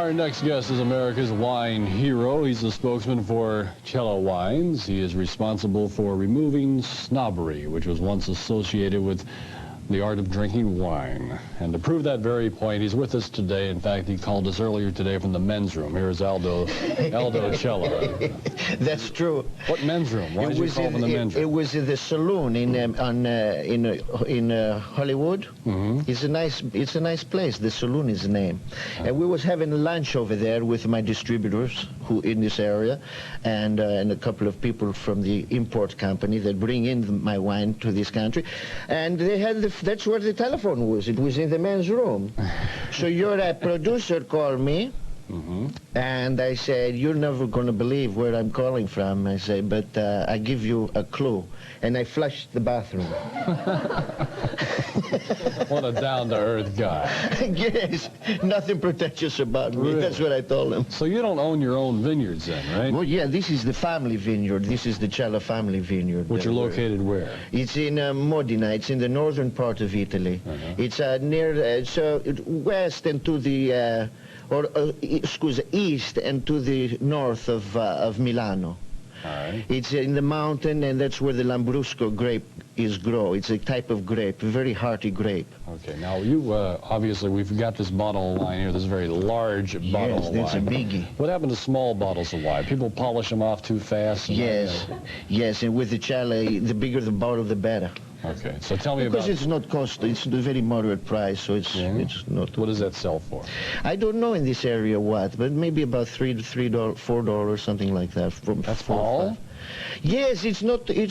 Our next guest is America's wine hero. He's the spokesman for Cella Wines. He is responsible for removing snobbery, which was once associated with the art of drinking wine. And to prove that very point, he's with us today. In fact, he called us earlier today from the men's room. Here's Aldo Cella. That's true. What men's room? Why did you call from the men's room? It was in the saloon in Hollywood. Mm-hmm. It's a nice place. The saloon is the name. And we was having lunch over there with my distributors who in this area, and a couple of people from the import company that bring in my wine to this country, and they had that's where the telephone was. It was in the men's room. So your producer called me. Mm-hmm. And I said, you're never going to believe where I'm calling from. I said, but I give you a clue. And I flushed the bathroom. What a down-to-earth guy. Yes, nothing pretentious about me. Really? That's what I told him. So you don't own your own vineyards then, right? Well, yeah, this is the family vineyard. This is the Cella family vineyard. Which are located where? It's in Modena. It's in the northern part of Italy. Uh-huh. It's near, west and to the... east and to the north of Milano. All right. It's in the mountain, and that's where the Lambrusco grape is grow. It's a type of grape, a very hearty grape. Okay, now you, obviously, we've got this bottle of wine here, this very large bottle of wine. Yes, that's a biggie. What happened to small bottles of wine? People polish them off too fast? Yes, and with the Cella, the bigger the bottle, the better. Okay, so tell me because about... it's not cost, it's a very moderate price, so it's not... What does that sell for? I don't know in this area what, but maybe about $4, something like that. That's all? Yes, it's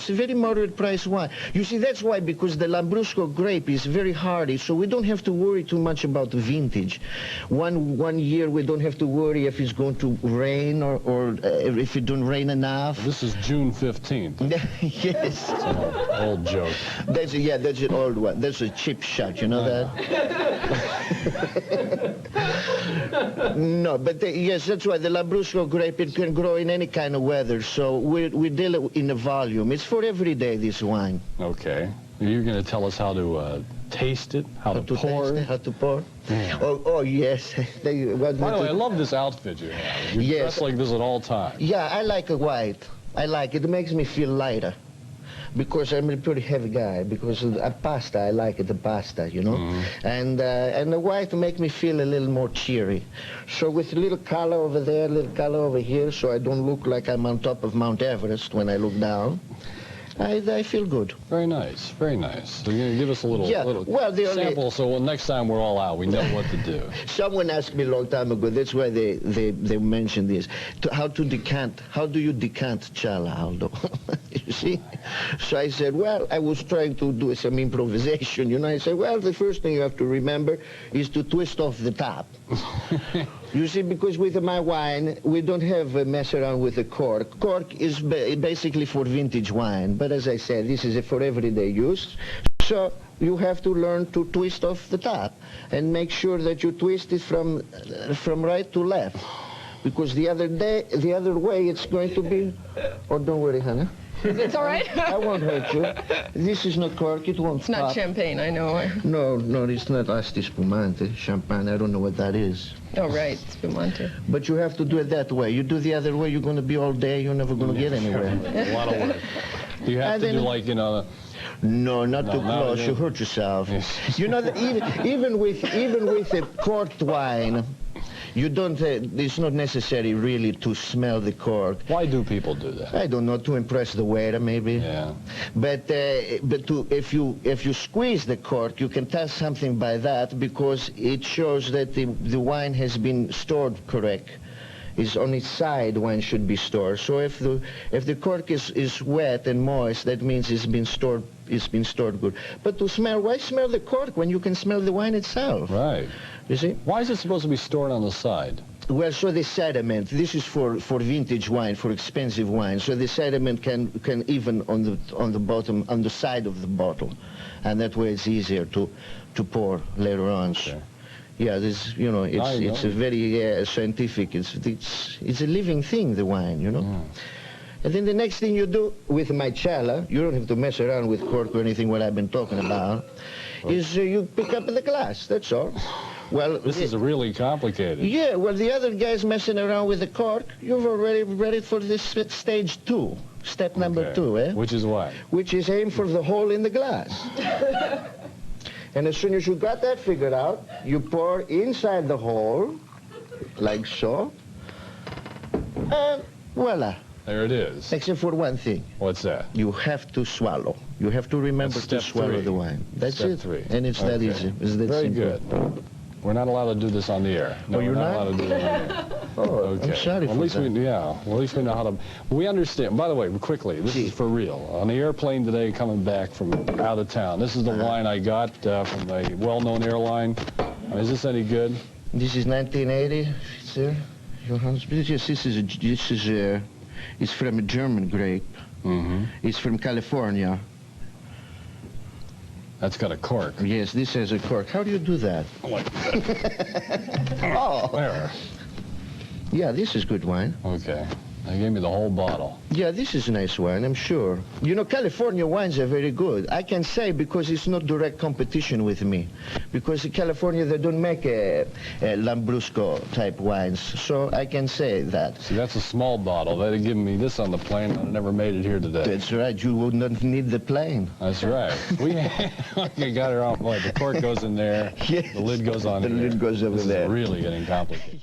a very moderate price wine. You see, that's why, because the Lambrusco grape is very hardy, so we don't have to worry too much about the vintage. One year we don't have to worry if it's going to rain or if it don't rain enough. This is June 15th. Yes. It's an old joke. That's an old one. That's a cheap shot, you know that? No, but yes, that's why the Lambrusco grape, it can grow in any kind of weather, so we deal in a volume. It's for every day, this wine. Okay. You're going to tell us how to taste it, how to pour it? How to pour? Yeah. Oh, yes. By the way, I love this outfit you have. You dress like this at all times. Yeah, I like a white. I like it. It makes me feel lighter. Because I'm a pretty heavy guy. Because pasta, I like it, the pasta, you know. Mm-hmm. And the white make me feel a little more cheery. So with a little color over there, a little color over here, so I don't look like I'm on top of Mount Everest when I look down. I feel good. Very nice, very nice. So you're going to give us a little, sample, so next time we're all out, we know what to do. Someone asked me a long time ago, that's why they mentioned this, how do you decant Cella, Aldo? You see? So I said, well, I was trying to do some improvisation, you know. I said, well, the first thing you have to remember is to twist off the top. You see, because with my wine, we don't have a mess around with the cork. Cork is basically for vintage wine, but as I said, this is for everyday use. So you have to learn to twist off the top and make sure that you twist it from right to left. Because the other way, it's going to be... Oh, don't worry, honey. It's all right? I won't hurt you. This is not cork, it won't It's not pop. champagne, I know. No, it's not Asti Spumante, champagne. I don't know what that is. Oh, right, Spumante. But you have to do it that way. You do the other way, you're going to be all day, you're never going to get anywhere. A lot of work. Do you have to do like, you know... No, not too close. You hurt yourself. You know, even with a corked wine, you don't. It's not necessary really to smell the cork. Why do people do that? I don't know, to impress the waiter, maybe. Yeah. But if you squeeze the cork, you can tell something by that, because it shows that the wine has been stored correct. Is on its side wine should be stored. So if the cork is wet and moist, that means it's been stored good. But to smell, why smell the cork when you can smell the wine itself? Right. You see? Why is it supposed to be stored on the side? Well, so the sediment, this is for vintage wine, for expensive wine. So the sediment can even on the bottom, on the side of the bottle, and that way it's easier to pour later on. Okay. Yeah, this, you know, it's a very scientific. It's a living thing, the wine, you know. Yeah. And then the next thing you do with my Cella, you don't have to mess around with cork or anything what I've been talking about, is you pick up the glass, that's all. Well, This is really complicated. yeah, well, the other guy's messing around with the cork. You've already ready for this stage 2, step number Okay. 2, eh? Which is what? Which is aim for the hole in the glass. And as soon as you got that figured out, you pour inside the hole, like so, and voila. There it is. Except for one thing. What's that? You have to swallow. You have to remember That's to step swallow 3. the wine. That's Step it. 3. And it's that Okay. easy. It's that Very simple. good. We're not allowed to do this on the air. No, Oh, you're we're not not? allowed to do it on the air. Oh, Okay. I'm sorry Well, for at least that. well, at least we know how to. We understand. By the way, quickly, this is for real. On the airplane today, coming back from out of town. This is the wine I got from a well-known airline. Is this any good? This is 1980, sir. Johannes, yes, it's from a German grape. Mm-hmm. It's from California. That's got a cork. Yes, this has a cork. How do you do that? Like Oh, there. yeah, this is good wine. Okay. They gave me the whole bottle. Yeah, this is nice wine, I'm sure. You know, California wines are very good. I can say because it's not direct competition with me. Because in California, they don't make a Lambrusco type wines. So I can say that. See, that's a small bottle. They'd have given me this on the plane. I'd have never made it here today. That's right, you would not need the plane. That's right. We got it on. Boy, the cork goes in there. Yes. The lid goes on The here. lid goes over This there. is really getting complicated.